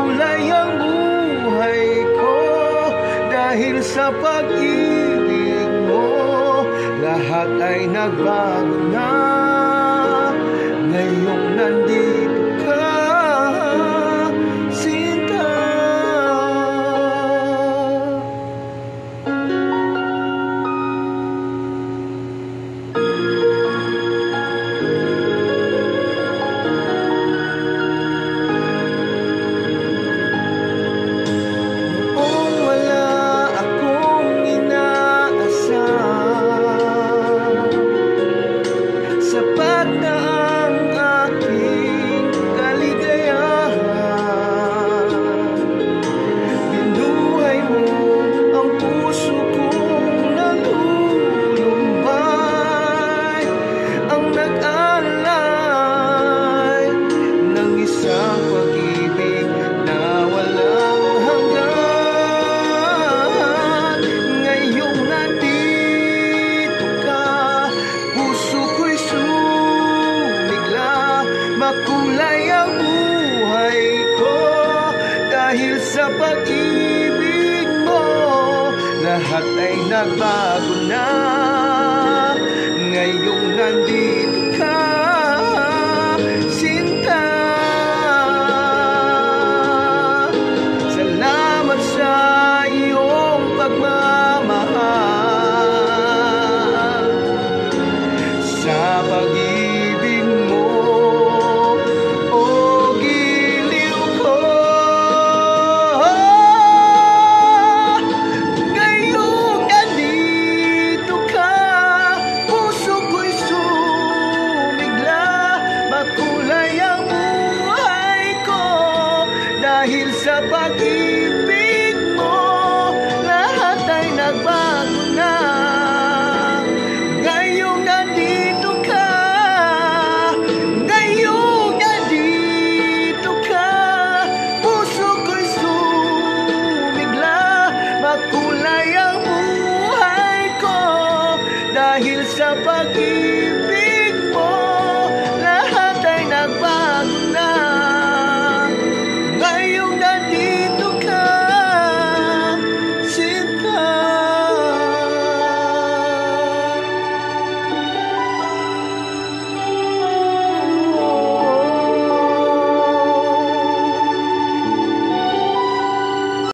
makulay ang buhay ko. Dahil sa pag-ibig mo, lahat ay nagbago na. Ngayong nandito ka, Sinta. Noong wala akong inaasahan, sapat na ang aking kaligayahan. Binuhay mo ang puso kong nalulumbay, ang nag-alay ng isang pag-ibig na walang hanggan. Ngayong nandito ka, puso ko'y sumigla. Makulay ang buhay ko, dahil sa pag-ibig mo, lahat ay nagbago na. Ngayong nandito ka, Sinta. Salamat sa iyong pagmamahal, sa pag-ibig mo, o giliw ko. Ngayong nandito ka, puso ko'y sumigla. Makulay ang buhay ko, dahil sa pag-ibig mo, lahat ay nagbago na. Ngayong nandito ka, ngayong nandito ka, puso ko'y sumigla. Makulay ang buhay ko, dahil sa pag-ibig